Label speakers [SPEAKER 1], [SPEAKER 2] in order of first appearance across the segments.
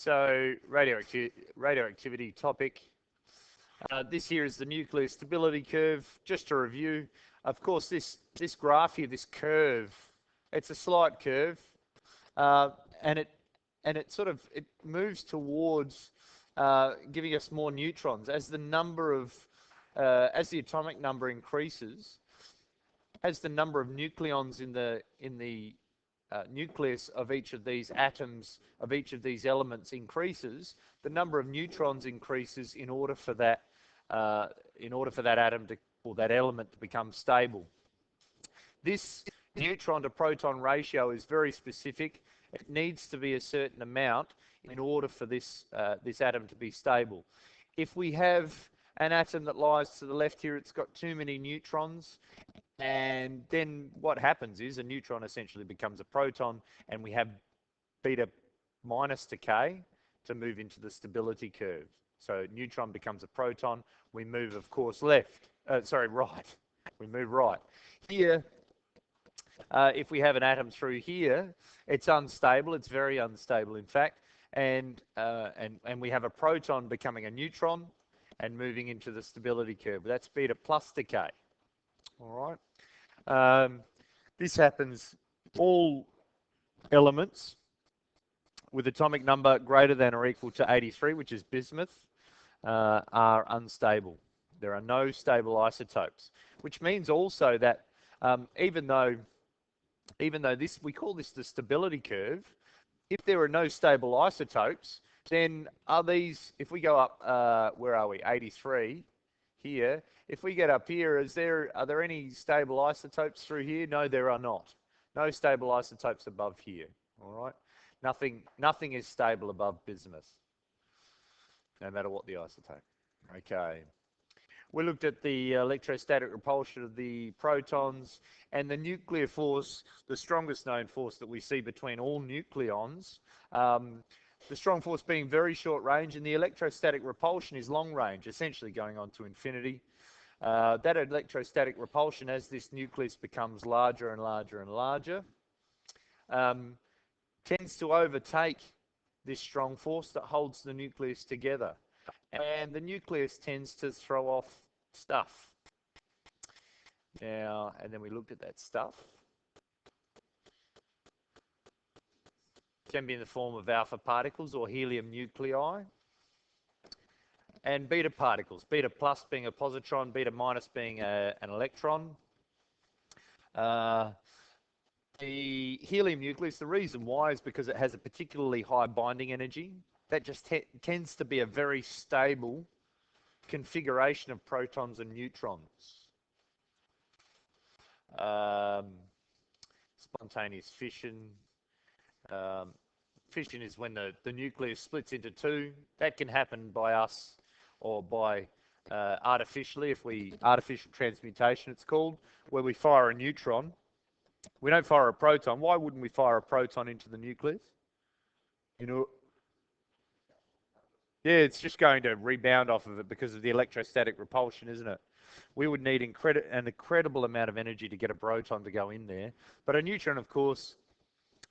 [SPEAKER 1] So radioactivity topic. This here is the nuclear stability curve. Just to review, of course, this graph here, this curve, it's a slight curve, uh, and it sort of it moves towards giving us more neutrons as the number of as the atomic number increases, as the number of nucleons in the nucleus of each of these atoms, of each of these elements increases, the number of neutrons increases in order for that atom to, or that element to become stable. This neutron to proton ratio is very specific. It needs to be a certain amount in order for this atom to be stable. If we have an atom that lies to the left here, it's got too many neutrons, and then what happens is a neutron essentially becomes a proton, and we have beta minus decay to move into the stability curve. So neutron becomes a proton. We move, of course, right. We move right. Here, if we have an atom through here, it's unstable. It's very unstable, in fact. And we have a proton becoming a neutron and moving into the stability curve. That's beta plus decay. All right. This happens all elements with atomic number greater than or equal to 83, which is bismuth, are unstable. There are no stable isotopes, which means also that even though we call this the stability curve, if there are no stable isotopes, then are these, if we go up, where are we, 83 here, if we get up here, are there any stable isotopes through here? No, there are not. No stable isotopes above here, all right? Nothing is stable above bismuth, no matter what the isotope. Okay. We looked at the electrostatic repulsion of the protons and the nuclear force, the strongest known force that we see between all nucleons. The strong force being very short range, and the electrostatic repulsion is long range, essentially going on to infinity. That electrostatic repulsion, as this nucleus becomes larger and larger and larger, tends to overtake this strong force that holds the nucleus together. And the nucleus tends to throw off stuff. Now, and then we looked at that stuff. It can be in the form of alpha particles or helium nuclei. And beta particles, beta plus being a positron, beta minus being an electron. The helium nucleus, the reason why is because it has a particularly high binding energy. That just tends to be a very stable configuration of protons and neutrons. Spontaneous fission. Fission is when the nucleus splits into two. That can happen by us or by artificially, artificial transmutation it's called, where we fire a neutron. We don't fire a proton. Why wouldn't we fire a proton into the nucleus? You know, yeah, it's just going to rebound off of it because of the electrostatic repulsion, isn't it? We would need an incredible amount of energy to get a proton to go in there. But a neutron, of course,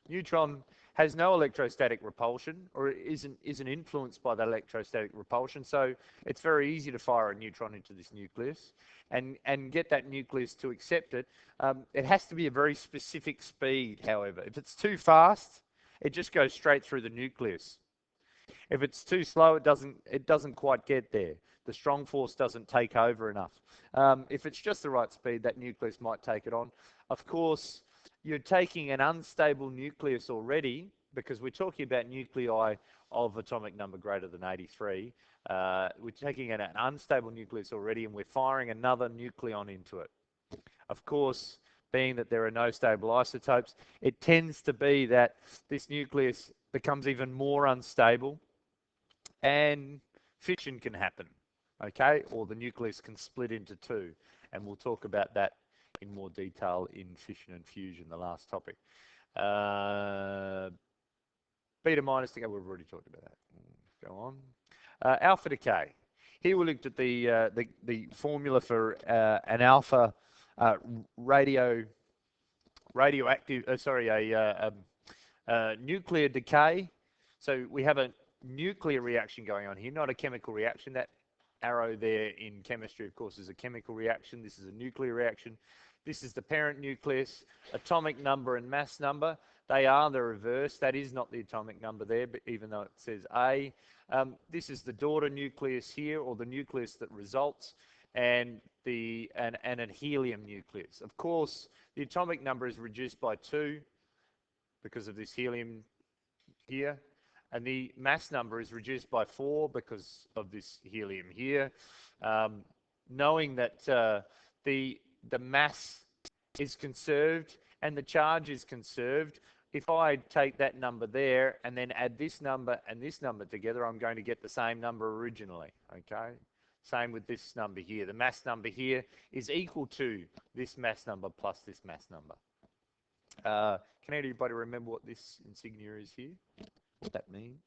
[SPEAKER 1] neutron has no electrostatic repulsion, or isn't influenced by that electrostatic repulsion. So it's very easy to fire a neutron into this nucleus and get that nucleus to accept it. It has to be a very specific speed, however. If it's too fast, it just goes straight through the nucleus. If it's too slow, it doesn't quite get there. The strong force doesn't take over enough. If it's just the right speed, that nucleus might take it on. Of course, you're taking an unstable nucleus already, because we're talking about nuclei of atomic number greater than 83. We're taking an unstable nucleus already, and we're firing another nucleon into it. Of course, being that there are no stable isotopes, it tends to be that this nucleus becomes even more unstable, and fission can happen, okay? Or the nucleus can split into two, and we'll talk about that in more detail in fission and fusion, the last topic. Beta minus decay, we've already talked about that. Go on. Alpha decay. Here we looked at the formula for an alpha radioactive, nuclear decay. So we have nuclear reaction going on here, not a chemical reaction. That arrow there in chemistry, of course, is a chemical reaction. This is a nuclear reaction. This is the parent nucleus, atomic number and mass number. They are the reverse. That is not the atomic number there, but even though it says A. This is the daughter nucleus here, or the nucleus that results, and a helium nucleus. Of course, the atomic number is reduced by 2 because of this helium here, and the mass number is reduced by 4 because of this helium here. Knowing that the mass is conserved and the charge is conserved, if I take that number there and then add this number and this number together, I'm going to get the same number originally, okay? Same with this number here. The mass number here is equal to this mass number plus this mass number. Can anybody remember what this insignia is here? What that means?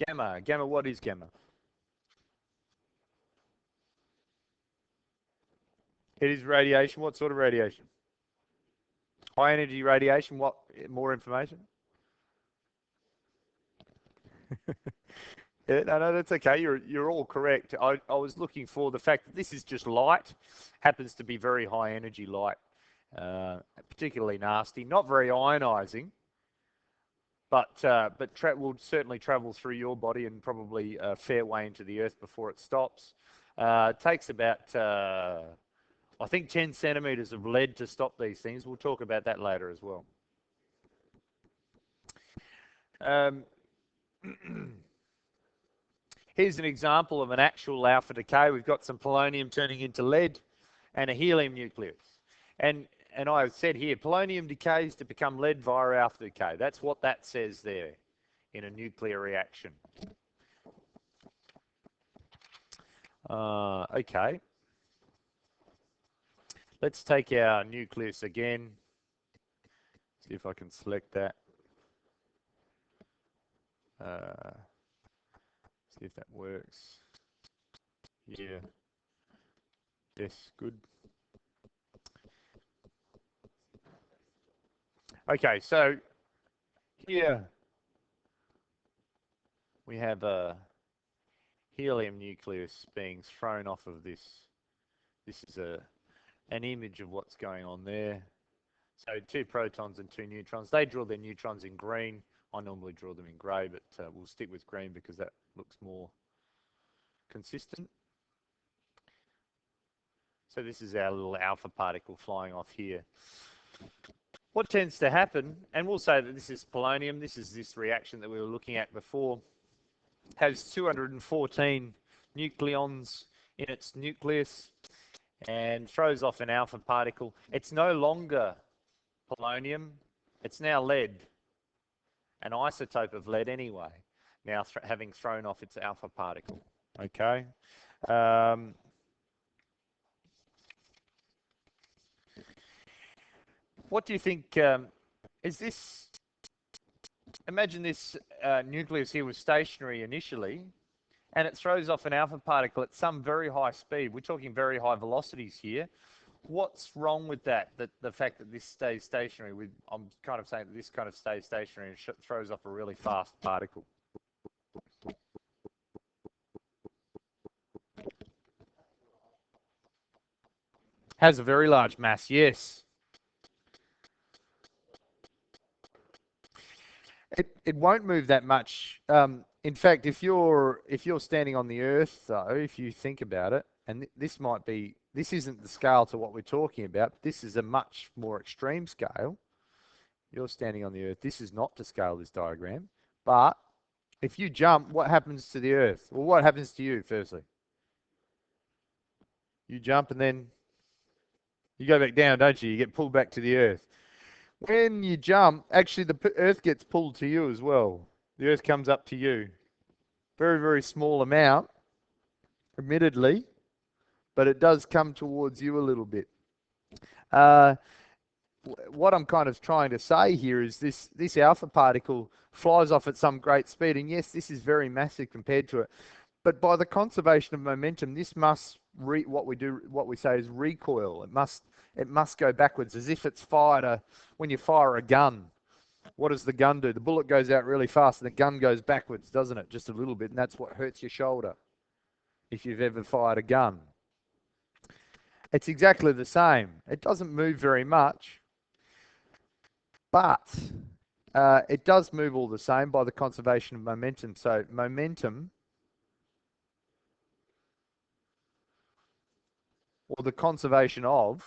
[SPEAKER 1] Gamma. Gamma, what is gamma? It is radiation. What sort of radiation? High energy radiation. What? More information? Yeah, no, that's okay. You're all correct. I was looking for the fact that this is just light, happens to be very high energy light, particularly nasty, not very ionizing, but will certainly travel through your body and probably a fair way into the Earth before it stops. It takes about I think 10 centimeters of lead to stop these things. We'll talk about that later as well. Here's an example of an actual alpha decay. We've got some polonium turning into lead and a helium nucleus. And I've said here, polonium decays to become lead via alpha decay. That's what that says there in a nuclear reaction. Okay. Let's take our nucleus again. See if I can select that. See if that works. Yeah. Yes, good. Okay, so here we have a helium nucleus being thrown off of this. This is an image of what's going on there. So 2 protons and 2 neutrons. They draw their neutrons in green. I normally draw them in grey, but we'll stick with green because that looks more consistent. So this is our little alpha particle flying off here. What tends to happen, and we'll say that this is polonium, this is this reaction that we were looking at before, has 214 nucleons in its nucleus and throws off an alpha particle. It's no longer polonium, it's now lead, an isotope of lead anyway, now having thrown off its alpha particle. Okay. What do you think, is this, imagine this nucleus here was stationary initially, and it throws off an alpha particle at some very high speed. We're talking very high velocities here. What's wrong with that? The fact that this stays stationary? I'm kind of saying that this kind of stays stationary and throws off a really fast particle. Has a very large mass, yes. It won't move that much. In fact, if you're standing on the Earth, though, if you think about it, and this isn't the scale to what we're talking about. This is a much more extreme scale. You're standing on the Earth. This is not to scale this diagram. But if you jump, what happens to the Earth? Well, what happens to you, firstly? You jump and then you go back down, don't you? You get pulled back to the Earth. When you jump, actually the Earth gets pulled to you as well. The Earth comes up to you. Very, very small amount, admittedly, but it does come towards you a little bit. What I'm kind of trying to say here is this alpha particle flies off at some great speed, and yes, this is very massive compared to it. But by the conservation of momentum, this must what we say is recoil. It must go backwards, as if it's fired when you fire a gun. What does the gun do? The bullet goes out really fast and the gun goes backwards, doesn't it? Just a little bit, and that's what hurts your shoulder if you've ever fired a gun. It's exactly the same. It doesn't move very much, but it does move all the same by the conservation of momentum. So momentum, or the conservation of,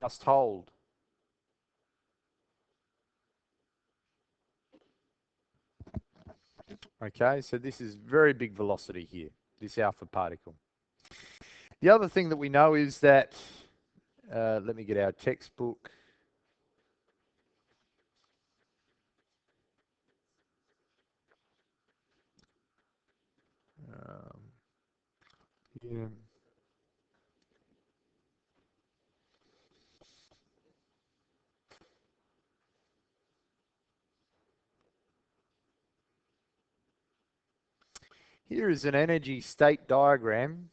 [SPEAKER 1] must hold. Okay, so this is very big velocity here, this alpha particle. The other thing that we know is that, let me get our textbook. Yeah. Here is an energy state diagram.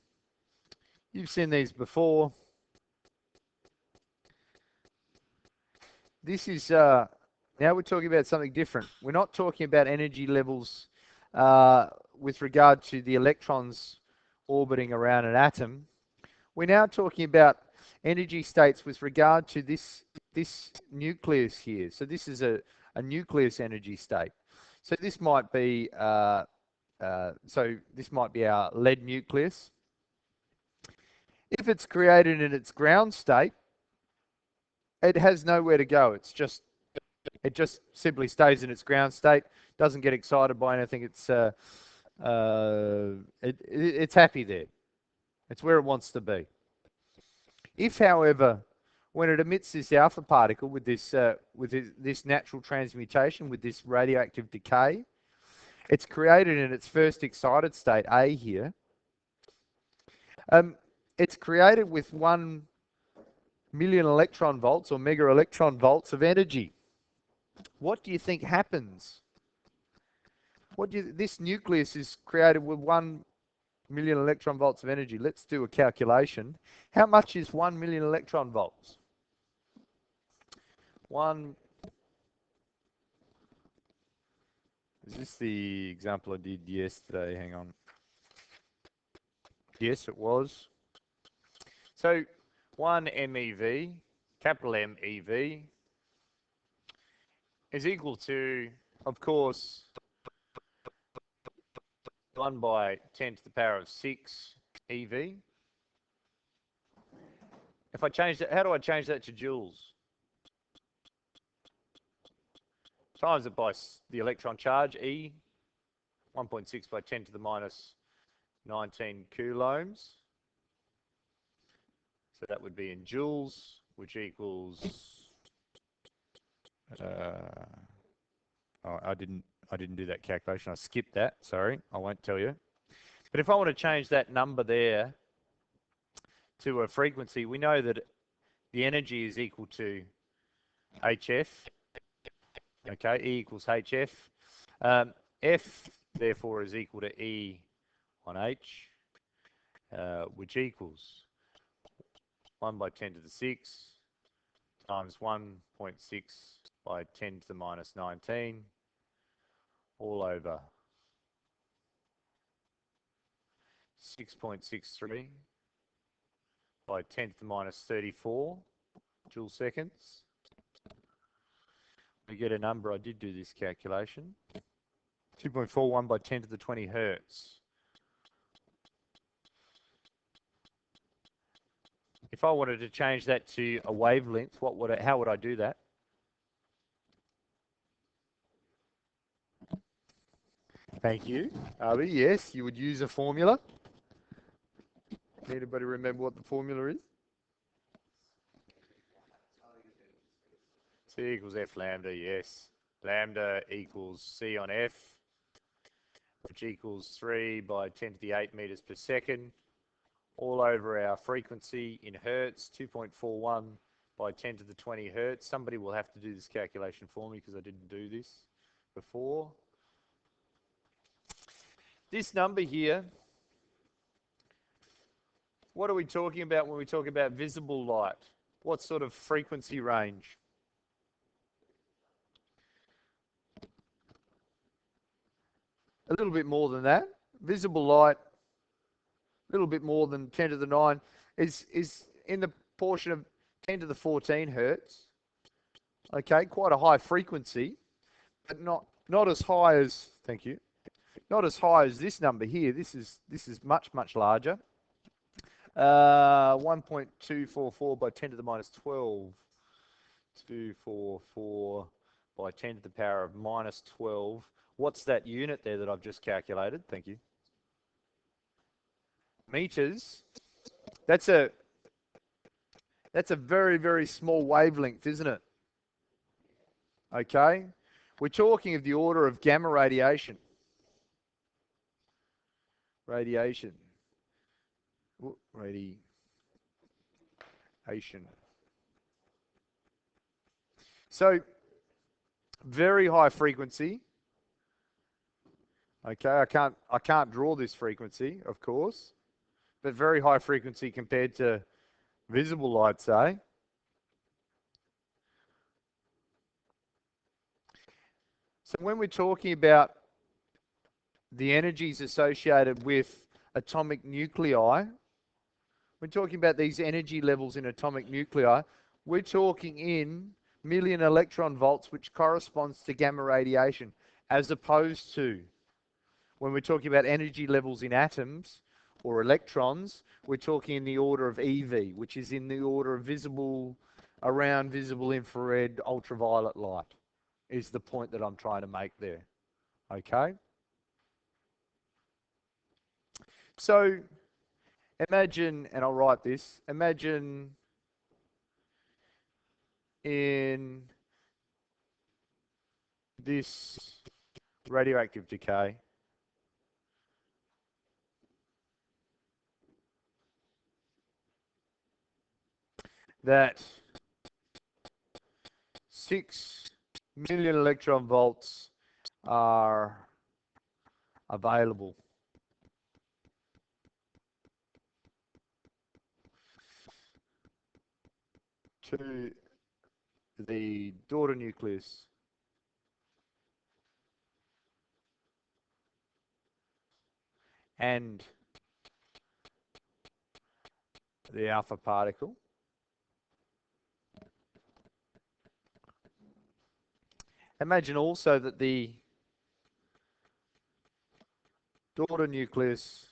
[SPEAKER 1] You've seen these before. This is, now we're talking about something different. We're not talking about energy levels with regard to the electrons orbiting around an atom. We're now talking about energy states with regard to this nucleus here. So this is a nucleus energy state. So this might be this might be our lead nucleus. If it's created in its ground state, it has nowhere to go. It just simply stays in its ground state, doesn't get excited by anything. It's happy there. It's where it wants to be. If, however, when it emits this alpha particle with this natural transmutation, with this radioactive decay, it's created in its first excited state, A here. It's created with 1 million electron volts or mega electron volts of energy. What do you think happens? This nucleus is created with 1 million electron volts of energy. Let's do a calculation. How much is 1 million electron volts? Is this the example I did yesterday? Hang on. Yes, it was. So 1 MeV, capital MeV, is equal to, of course, 1 by 10 to the power of 6 EV. If I change that, how do I change that to joules? Times it by the electron charge, E, 1.6 by 10 to the minus 19 coulombs. So that would be in joules, which equals, I didn't do that calculation. I skipped that. Sorry, I won't tell you. But if I want to change that number there to a frequency, we know that the energy is equal to HF. Okay, E equals HF. F, therefore, is equal to E on H, which equals 1 by 10 to the 6 times 1.6 by 10 to the minus 19 all over 6.63 by 10 to the minus 34 joule seconds. We get a number. I did do this calculation. 2.41 by 10 to the 20 hertz. If I wanted to change that to a wavelength, how would I do that? Thank you, Arby. Yes, you would use a formula. Anybody remember what the formula is? C equals F lambda, yes. Lambda equals C on F, which equals 3 by 10 to the 8 meters per second, all over our frequency in hertz, 2.41 by 10 to the 20 hertz. Somebody will have to do this calculation for me because I didn't do this before. This number here What are we talking about when we talk about visible light? What sort of frequency range? A little bit more than that. Visible light, a little bit more than 10 to the 9, is in the portion of 10 to the 14 hertz. Okay, quite a high frequency, but not as high as, thank you, not as high as this number here. This is much larger. 1.244 by 10 to the minus 12. 244 by 10 to the power of minus 12. What's that unit there that I've just calculated? Thank you. Meters. That's a very, very small wavelength, isn't it? Okay. We're talking of the order of gamma radiation. Radiation. So, very high frequency. Okay, I can't draw this frequency, of course, but very high frequency compared to visible light, say. So when we're talking about the energies associated with atomic nuclei, we're talking about these energy levels in atomic nuclei, we're talking in million electron volts, which corresponds to gamma radiation, as opposed to when we're talking about energy levels in atoms or electrons, we're talking in the order of EV, which is in the order of visible, around visible infrared ultraviolet light, is the point that I'm trying to make there. Okay? So imagine, and I'll write this, imagine in this radioactive decay, that 6 million electron volts are available to the daughter nucleus and the alpha particle. Imagine also that the daughter nucleus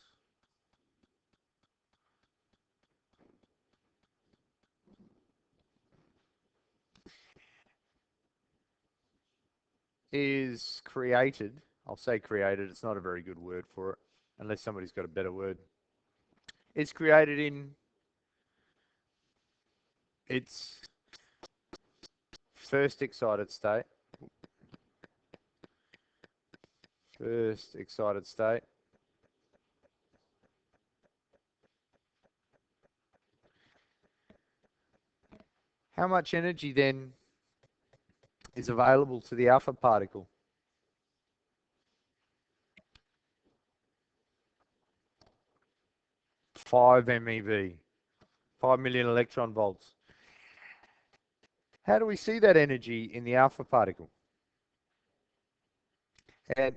[SPEAKER 1] is created. I'll say created, it's not a very good word for it, unless somebody's got a better word. It's created in its first excited state. First excited state. How much energy then is available to the alpha particle? Five MeV, 5 million electron volts. How do we see that energy in the alpha particle? And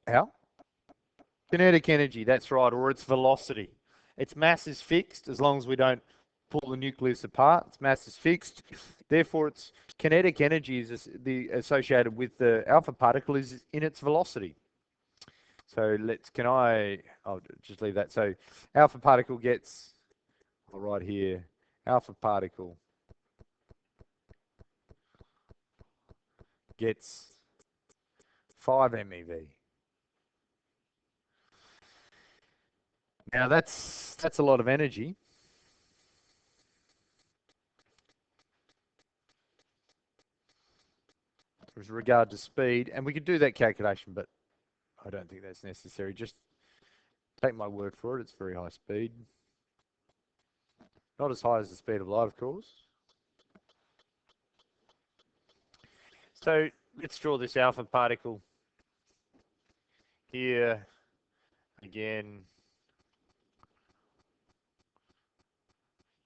[SPEAKER 1] how? Kinetic energy, that's right, or its velocity. Its mass is fixed as long as we don't pull the nucleus apart. Its mass is fixed. Therefore, its kinetic energy is associated with the alpha particle is in its velocity. So I'll just leave that. So alpha particle gets, I'll write here, alpha particle gets 5 MeV. Now that's a lot of energy. With regard to speed, and we could do that calculation, but I don't think that's necessary. Just take my word for it, it's very high speed. Not as high as the speed of light, of course. So let's draw this alpha particle here again.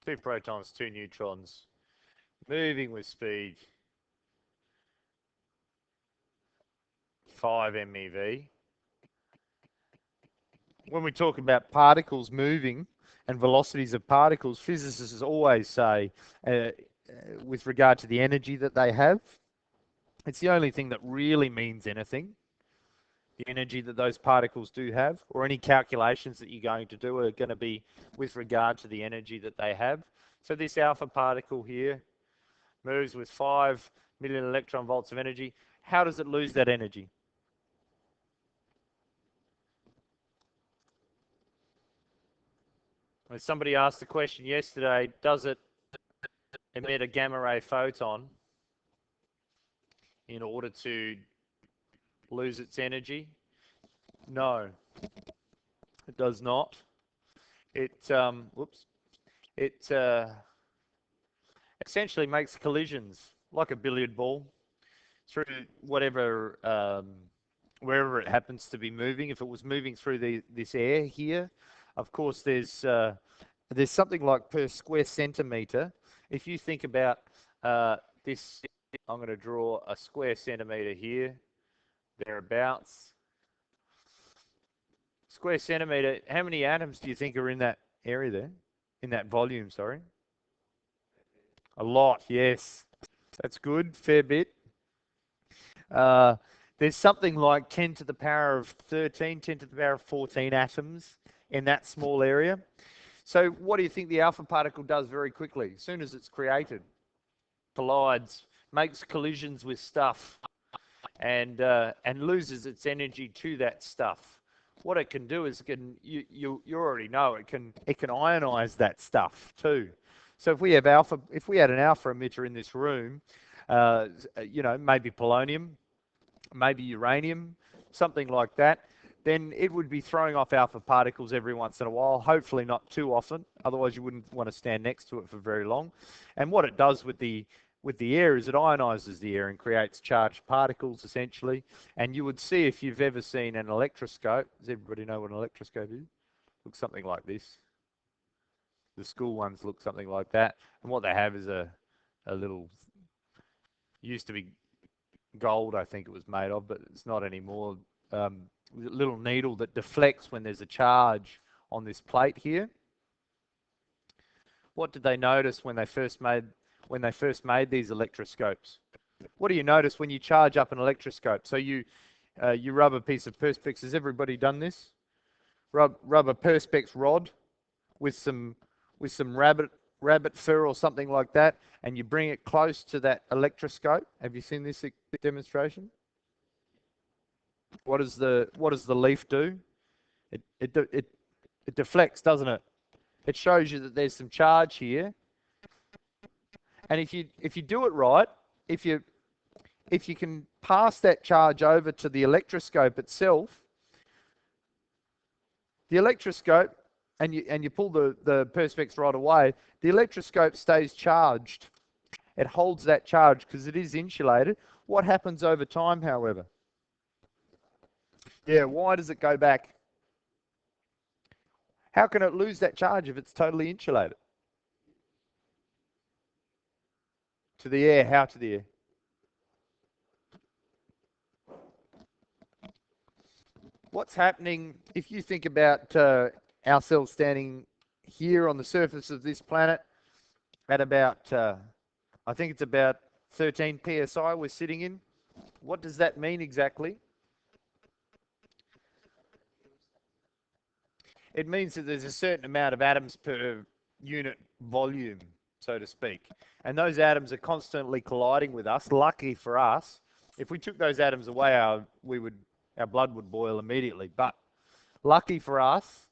[SPEAKER 1] 2 protons, 2 neutrons, moving with speed 5 MeV. When we talk about particles moving and velocities of particles, physicists always say, with regard to the energy that they have, it's the only thing that really means anything, the energy that those particles do have, or any calculations that you're going to do are going to be with regard to the energy that they have. So this alpha particle here moves with 5 million electron volts of energy. How does it lose that energy? When somebody asked the question yesterday, does it emit a gamma ray photon in order to lose its energy? No, it does not. It essentially makes collisions like a billiard ball through whatever wherever it happens to be moving. If it was moving through this air here, of course there's something like per square centimeter. If you think about this, I'm going to draw a square centimeter here, thereabouts. Square centimeter, how many atoms do you think are in that area there? In that volume, sorry. A lot, yes. That's good, fair bit. There's something like 10 to the power of 13, 10 to the power of 14 atoms in that small area. So what do you think the alpha particle does very quickly? As soon as it's created, collides, makes collisions with stuff, and loses its energy to that stuff. What it can do is you already know it can ionize that stuff too. So if we had an alpha emitter in this room, maybe polonium, maybe uranium, something like that, then it would be throwing off alpha particles every once in a while, hopefully not too often, otherwise you wouldn't want to stand next to it for very long. And what it does with the air is it ionizes the air and creates charged particles, essentially. And you would see, if you've ever seen an electroscope, does everybody know what an electroscope is? Looks something like this. The school ones look something like that. And what they have is a little, used to be gold, I think it was made of, but it's not anymore. Little needle that deflects when there's a charge on this plate here. What did they notice when they first made these electroscopes? What do you notice when you charge up an electroscope? So you rub a piece of perspex. Has everybody done this? Rub a perspex rod with some rabbit fur or something like that, and you bring it close to that electroscope. Have you seen this demonstration? What does the leaf do? It deflects, doesn't it? It shows you that there's some charge here, and if you do it right, if you can pass that charge over to the electroscope itself, the electroscope, and you pull the perspex rod away, the electroscope stays charged. It holds that charge because it is insulated. What happens over time, however? Yeah, why does it go back? How can it lose that charge if it's totally insulated? To the air. How to the air? What's happening if you think about ourselves standing here on the surface of this planet at about, I think it's about 13 psi we're sitting in. What does that mean exactly? It means that there's a certain amount of atoms per unit volume, so to speak. And those atoms are constantly colliding with us. Lucky for us, if we took those atoms away, our blood would boil immediately. But lucky for us,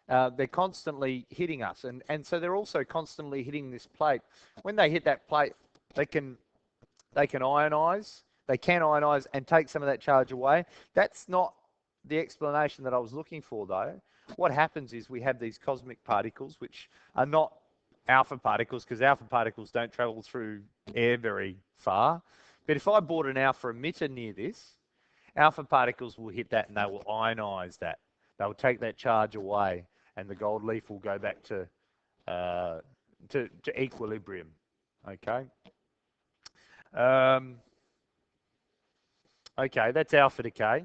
[SPEAKER 1] they're constantly hitting us. And so they're also constantly hitting this plate. When they hit that plate, they can ionize. They can ionize and take some of that charge away. That's not the explanation that I was looking for, though. What happens is we have these cosmic particles, which are not alpha particles, because alpha particles don't travel through air very far. But if I brought an alpha emitter near this, alpha particles will hit that and they will ionize that. They will take that charge away, and the gold leaf will go back to to equilibrium. Okay. Okay, that's alpha decay.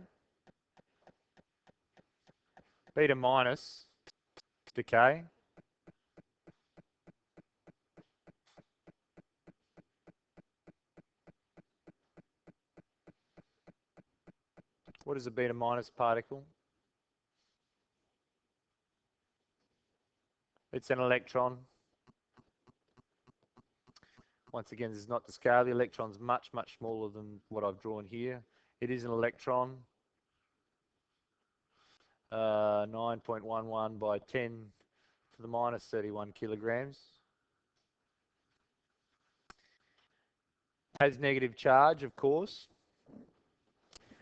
[SPEAKER 1] Beta minus decay. What is a beta minus particle? It's an electron. Once again, this is not to scale. The electron's much, much smaller than what I've drawn here. It is an electron. 9.11 by 10 to the minus 31 kilograms. Has negative charge, of course.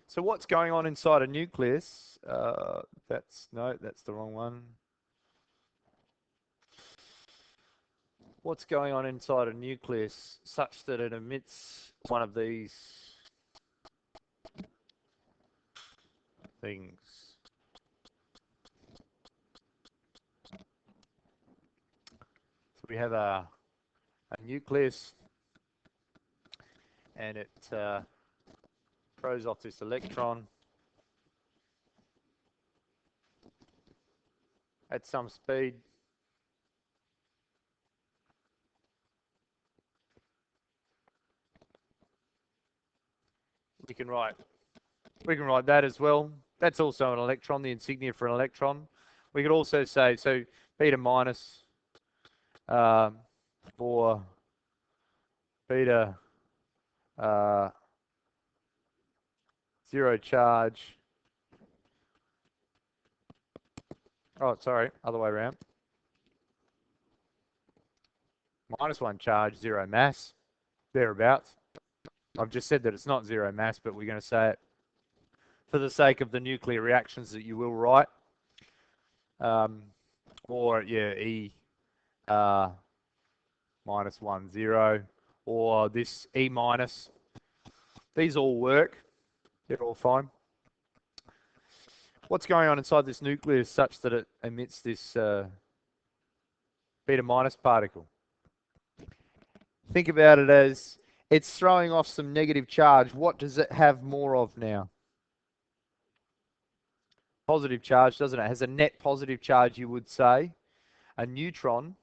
[SPEAKER 1] So what's going on inside a nucleus? That's the wrong one. What's going on inside a nucleus such that it emits one of these things? So we have a nucleus, and it throws off this electron at some speed. We can write that as well. That's also an electron, the insignia for an electron. We could also say, so beta minus for beta zero charge. Oh, sorry, other way around. Minus one charge, zero mass, thereabouts. I've just said that it's not zero mass, but we're going to say it for the sake of the nuclear reactions that you will write. Or, yeah, E minus 1, 0, or this E minus. These all work. They're all fine. What's going on inside this nucleus such that it emits this beta minus particle? Think about it as it's throwing off some negative charge. What does it have more of now? Positive charge, doesn't it? It has a net positive charge, you would say. A neutron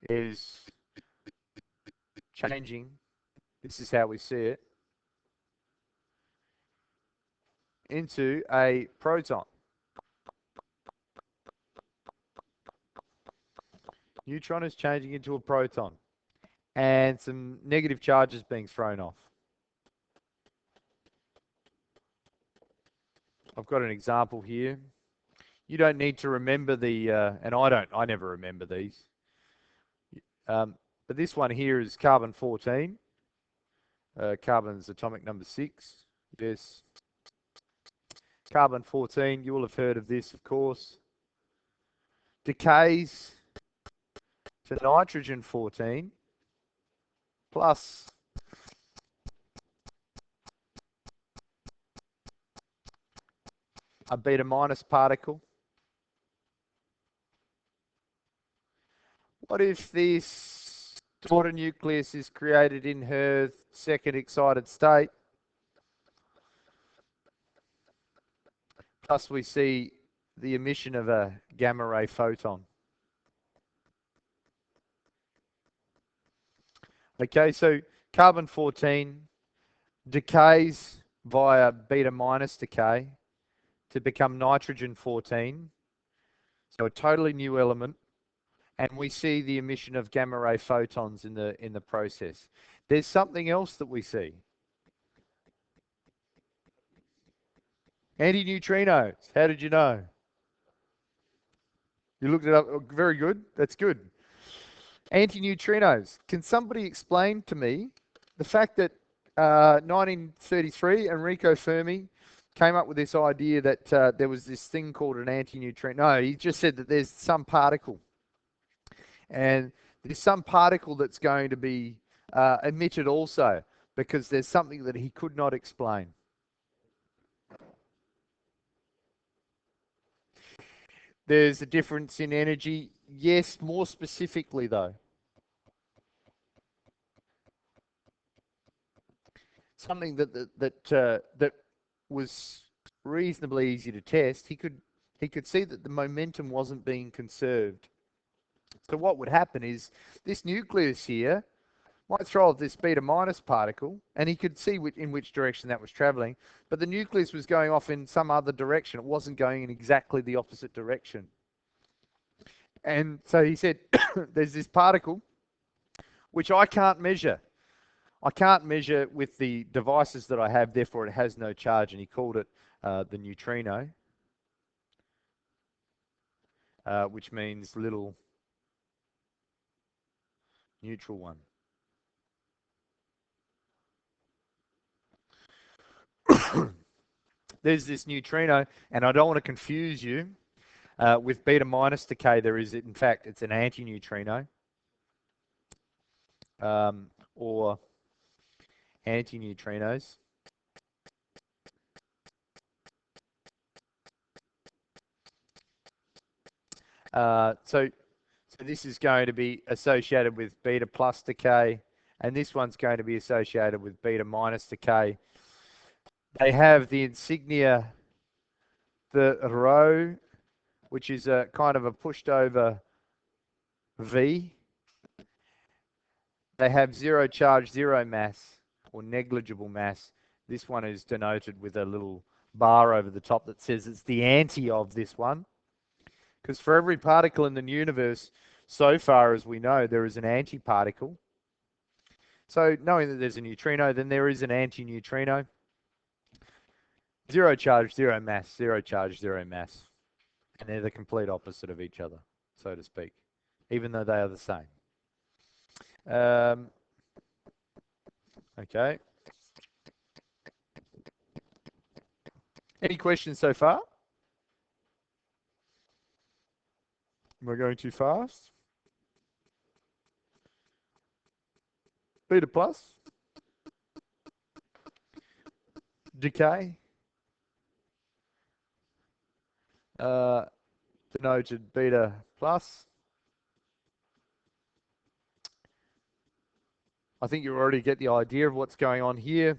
[SPEAKER 1] is changing. This is how we see it. Into a proton. Neutron is changing into a proton. And some negative charges being thrown off. I've got an example here. You don't need to remember the, and I never remember these. But this one here is carbon 14. Carbon's atomic number 6. Yes. Carbon 14, you will have heard of this, of course. Decays to nitrogen 14 plus a beta minus particle. What if this daughter nucleus is created in her second excited state? Plus we see the emission of a gamma ray photon. Okay, so carbon 14 decays via beta minus decay to become nitrogen 14. So a totally new element. And we see the emission of gamma ray photons in the process. There's something else that we see. Antineutrinos. How did you know? You looked it up. Oh, very good. That's good. Antineutrinos. Can somebody explain to me the fact that 1933 Enrico Fermi came up with this idea that there was this thing called an antineutrino? No, he just said that there's some particle. And there's some particle that's going to be emitted also because there's something that he could not explain. There's a difference in energy. Yes, more specifically though. Something that was reasonably easy to test. He could see that the momentum wasn't being conserved. So what would happen is this nucleus here might throw off this beta minus particle, and he could see in which direction that was traveling, but the nucleus was going off in some other direction. It wasn't going in exactly the opposite direction. And so he said, there's this particle which I can't measure. I can't measure with the devices that I have, therefore it has no charge, and he called it the neutrino, which means little neutral one. There's this neutrino, and I don't want to confuse you with beta minus decay. There is, in fact, it's an anti-neutrino or anti-neutrinos. So this is going to be associated with beta plus decay, and this one's going to be associated with beta minus decay. They have the insignia, the rho, which is a kind of a pushed over V. They have zero charge, zero mass, or negligible mass. This one is denoted with a little bar over the top that says it's the anti of this one. Because for every particle in the universe, so far as we know, there is an antiparticle. So knowing that there's a neutrino, then there is an anti-neutrino. Zero charge, zero mass, zero charge, zero mass. And they're the complete opposite of each other, so to speak, even though they are the same. Okay. Any questions so far? Am I going too fast? Beta plus? Decay? Denoted beta plus. I think you already get the idea of what's going on here.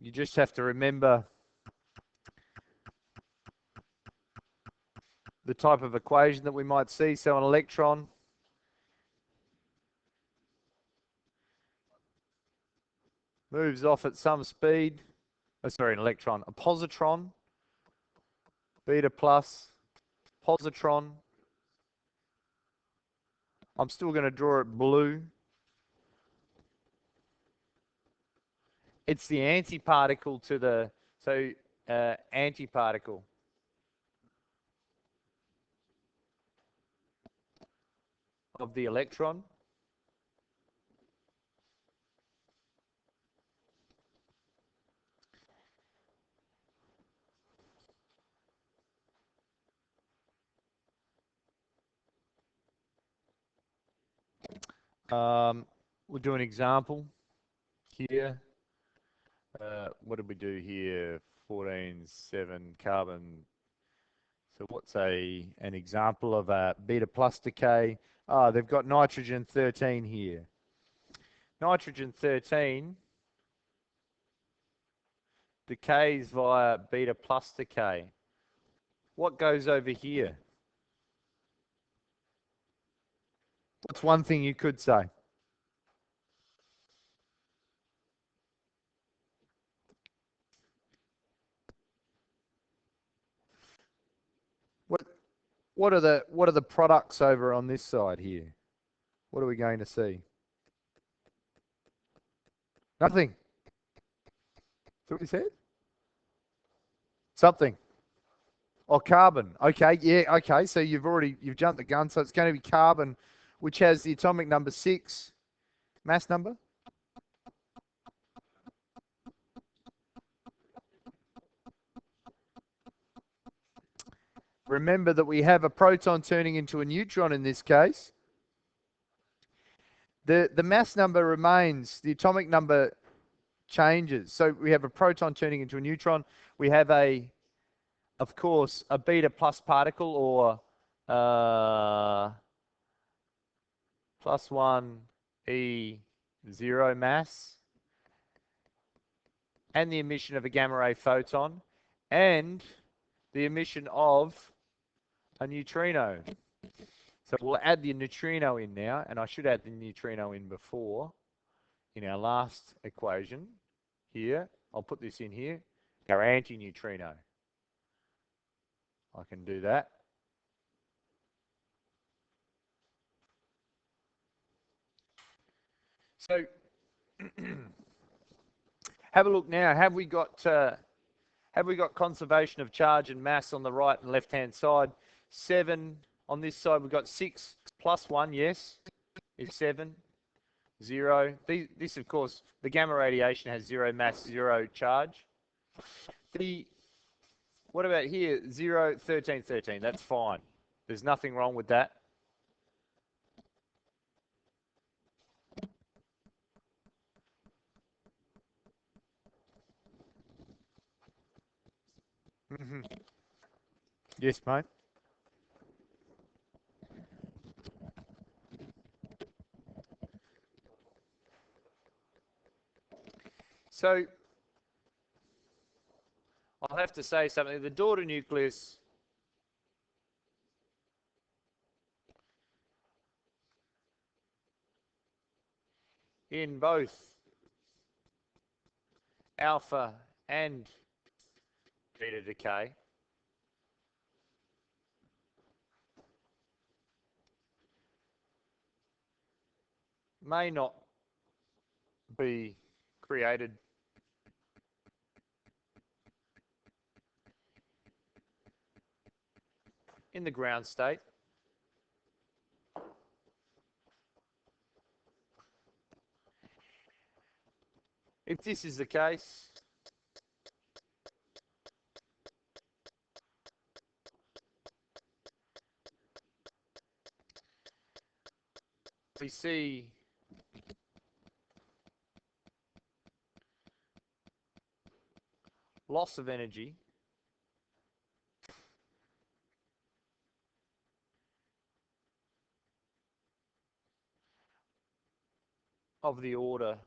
[SPEAKER 1] You just have to remember the type of equation that we might see. So an electron moves off at some speed. Oh, sorry, an electron. A positron, beta plus, positron. I'm still going to draw it blue. It's the antiparticle to the, so antiparticle of the electron. We'll do an example here. What did we do here? 14(7) carbon. So what's an example of a beta plus decay? Ah, they've got nitrogen 13 here. Nitrogen 13 decays via beta plus decay. What goes over here? What's one thing you could say? What are the products over on this side here? What are we going to see? Nothing. Is that what you said? Something. Oh, carbon. Okay, yeah, okay. So you've jumped the gun. So it's going to be carbon, which has the atomic number 6, mass number. Remember that we have a proton turning into a neutron in this case. The mass number remains, the atomic number changes. So we have a proton turning into a neutron. We have of course, a beta plus particle or uh, plus 1 E 0 mass, and the emission of a gamma ray photon, and the emission of a neutrino. So we'll add the neutrino in now, and I should add the neutrino in before, in our last equation here. I'll put this in here, our anti-neutrino. I can do that. So have a look now. Have we got conservation of charge and mass on the right and left-hand side? 7 on this side. We've got 6 plus 1, yes, is 7. 0. This, of course, the gamma radiation has 0 mass, 0 charge. What about here? 0, 13, 13. That's fine. There's nothing wrong with that. Yes, mate. So I'll have to say something. The daughter nucleus in both alpha and beta decay may not be created in the ground state. If this is the case, we see loss of energy of the order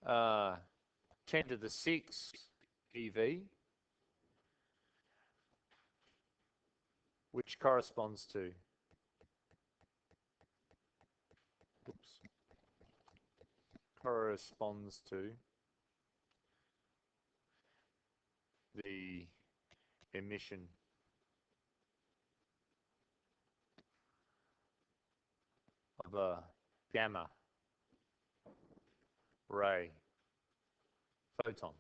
[SPEAKER 1] 10 to the 6 eV, which corresponds to the emission of a gamma ray photon.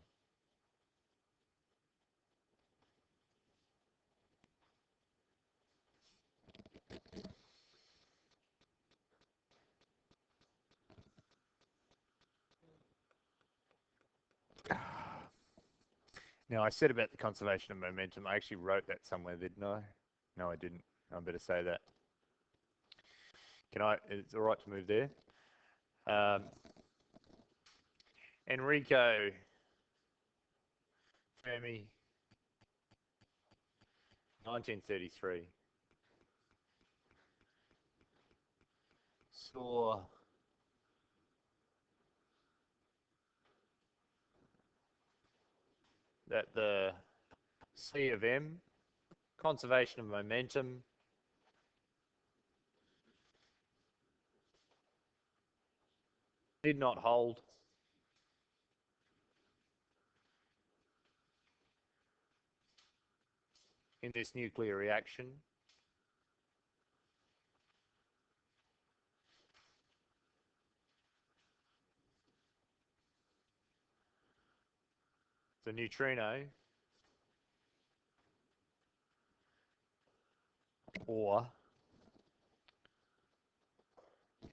[SPEAKER 1] Now, I said about the conservation of momentum, I actually wrote that somewhere, didn't I? No, I didn't. I better say that. It's all right to move there. Enrico Fermi, 1933, saw that the C of M, conservation of momentum, did not hold in this nuclear reaction. The neutrino, or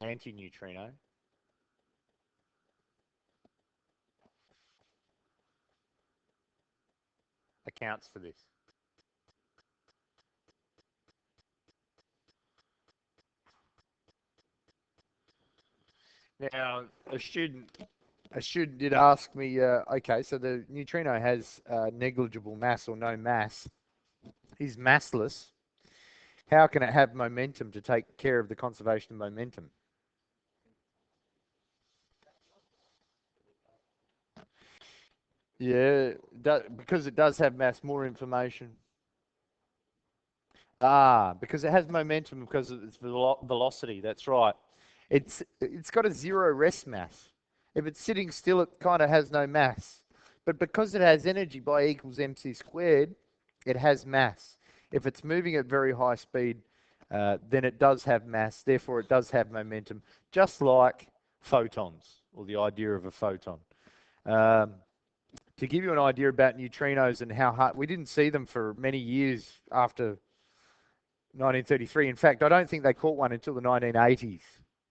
[SPEAKER 1] anti-neutrino, accounts for this. Now, a student did ask me, okay, so the neutrino has negligible mass or no mass. is massless, how can it have momentum to take care of the conservation of momentum? Yeah, because it does have mass, more information. Ah, because it has momentum because of its velocity. That's right. It's got a zero rest mass. If it's sitting still, it kind of has no mass. But because it has energy by E equals mc squared, it has mass. If it's moving at very high speed, then it does have mass. Therefore, it does have momentum, just like photons, or the idea of a photon. Um, to give you an idea about neutrinos and how hard, we didn't see them for many years after 1933. In fact, I don't think they caught one until the 1980s.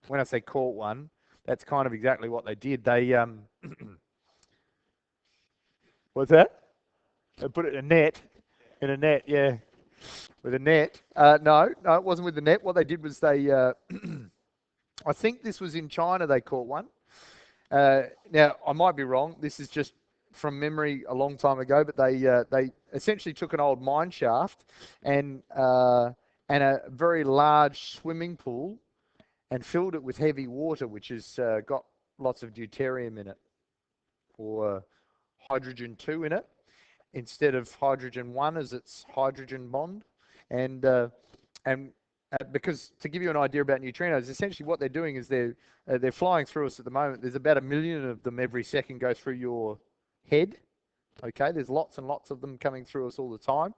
[SPEAKER 1] When I say caught one, that's kind of exactly what they did. They what's that? They put it in a net, yeah, with a net. No, it wasn't with the net. What they did was they, I think this was in China. They caught one. Now I might be wrong. This is just from memory a long time ago, but they essentially took an old mine shaft and a very large swimming pool and filled it with heavy water, which has got lots of deuterium in it, or hydrogen 2 in it, instead of hydrogen 1 as its hydrogen bond. And and because to give you an idea about neutrinos, essentially what they're doing is they're flying through us at the moment. There's about 1 million of them every second go through your head. Okay, there's lots and lots of them coming through us all the time,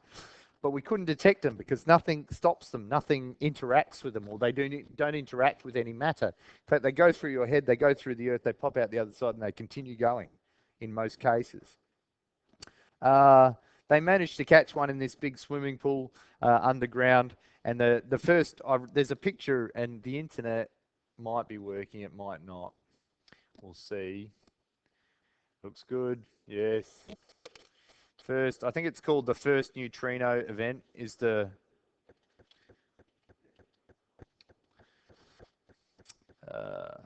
[SPEAKER 1] but we couldn't detect them because nothing stops them, nothing interacts with them, or they don't interact with any matter. In fact, they go through your head, they go through the earth, they pop out the other side, and they continue going in most cases. Uh, they managed to catch one in this big swimming pool underground, and the first, there's a picture, and the internet might be working, it might not. We'll see. Looks good. Yes. First, I think it's called the first neutrino event, is the uh,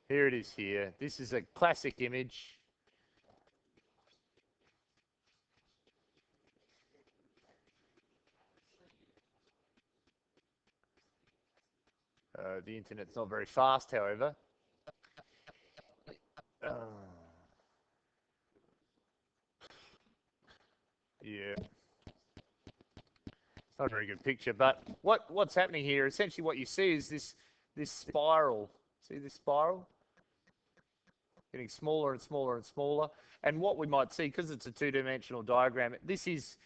[SPEAKER 1] here it is here. This is a classic image. The internet's not very fast, however. Uh, yeah, it's not a very good picture. But what's happening here? Essentially, what you see is this spiral. See this spiral? Getting smaller and smaller and smaller. And what we might see, because it's a two-dimensional diagram, this is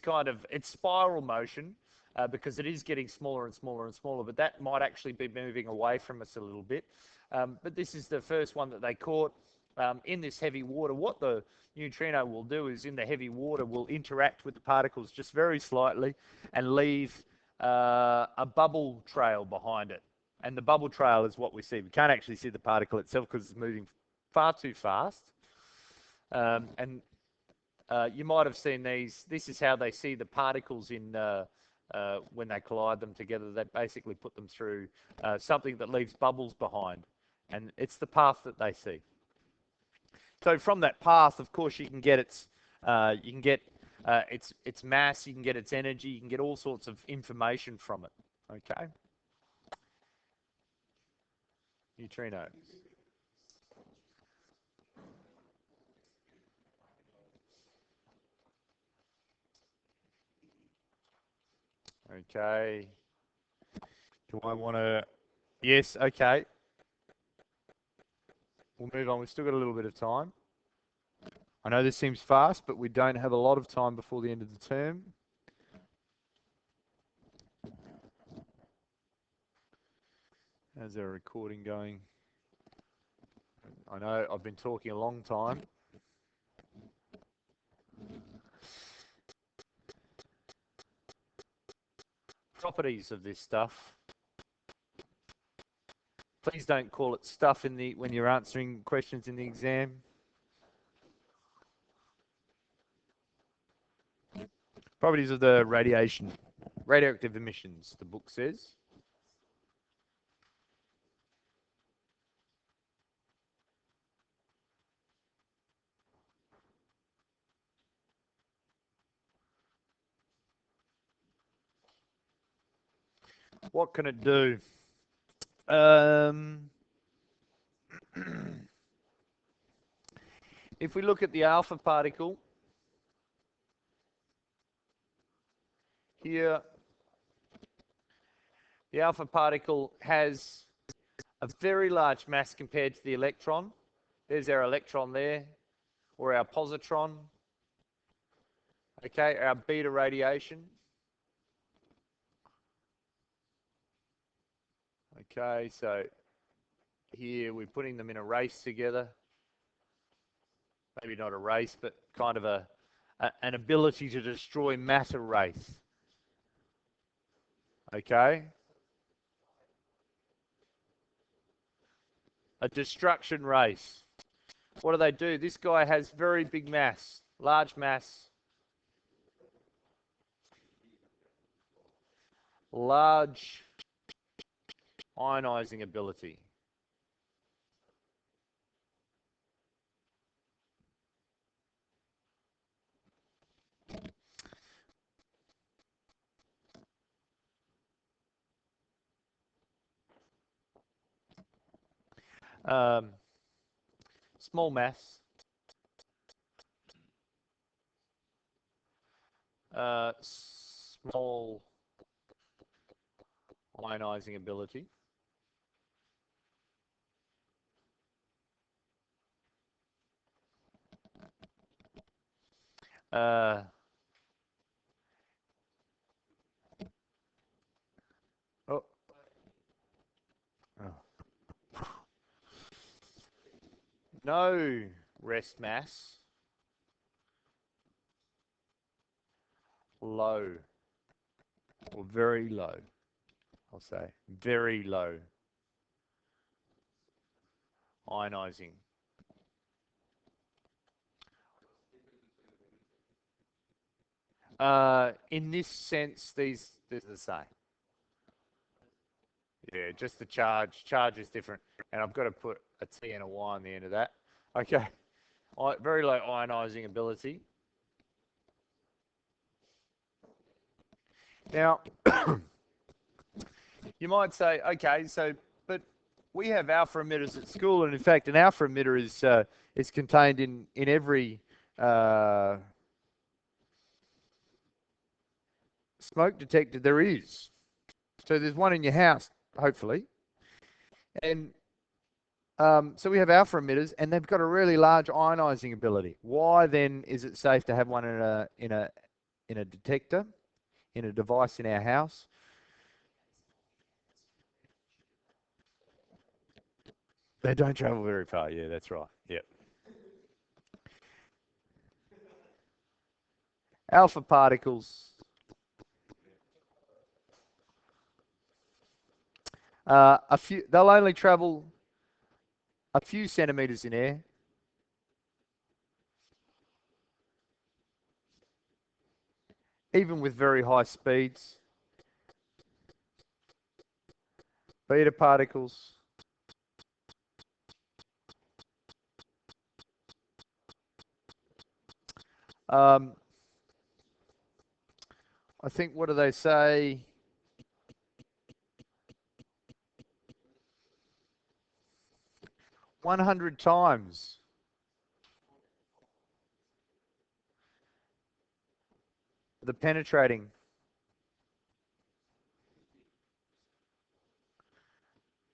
[SPEAKER 1] kind of it's spiral motion because it is getting smaller and smaller and smaller. But that might actually be moving away from us a little bit. But this is the first one that they caught in this heavy water. What the neutrino will do is in the heavy water will interact with the particles just very slightly and leave a bubble trail behind it. And the bubble trail is what we see. We can't actually see the particle itself because it's moving far too fast. And you might have seen these. This is how they see the particles in when they collide them together. They basically put them through something that leaves bubbles behind, and it's the path that they see. So from that path, of course, you can get its mass, you can get its energy, you can get all sorts of information from it. Okay, neutrino. Okay. Do I want to? Yes. Okay. We'll move on. We've still got a little bit of time. I know this seems fast, but we don't have a lot of time before the end of the term. How's our recording going? I know I've been talking a long time. Properties of this stuff. Please don't call it stuff in the when you're answering questions in the exam. Properties of the radioactive emissions, the book says. What can it do? If we look at the alpha particle, here, the alpha particle has a very large mass compared to the electron. There's our electron there, or our positron. Okay, our beta radiation. Okay, so here we're putting them in a race together. Maybe not a race, but kind of an ability to destroy matter race. Okay? A destruction race. What do? This guy has very big mass, large mass, large ionizing ability. Small mass. Small ionizing ability. Oh. No rest mass. Low. Or very low. I'll say. Very low ionizing. In this sense, these are the same. Yeah, just the charge. Charge is different. And I've got to put a T and a Y on the end of that. Okay. Very low ionizing ability. Now, you might say, okay, so, but we have alpha emitters at school, and in fact, an alpha emitter is contained in every smoke detector there is. So there's one in your house, hopefully. And so we have alpha emitters, and they've got a really large ionizing ability. Why then is it safe to have one in a detector, in a device in our house? They don't travel very far. Yeah, that's right. Yep. Alpha particles. They'll only travel a few centimeters in air. Even with very high speeds. Beta particles. I think, what do they say? "100 times the penetrating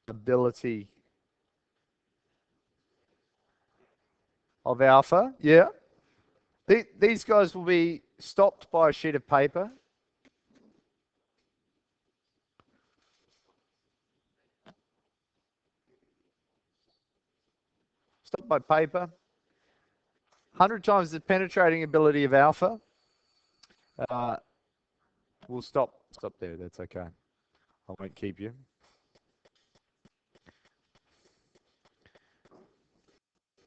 [SPEAKER 1] ability of alpha." Yeah. These guys will be stopped by a sheet of paper. Stopped by paper. 100 times the penetrating ability of alpha. We'll stop there. That's okay. I won't keep you.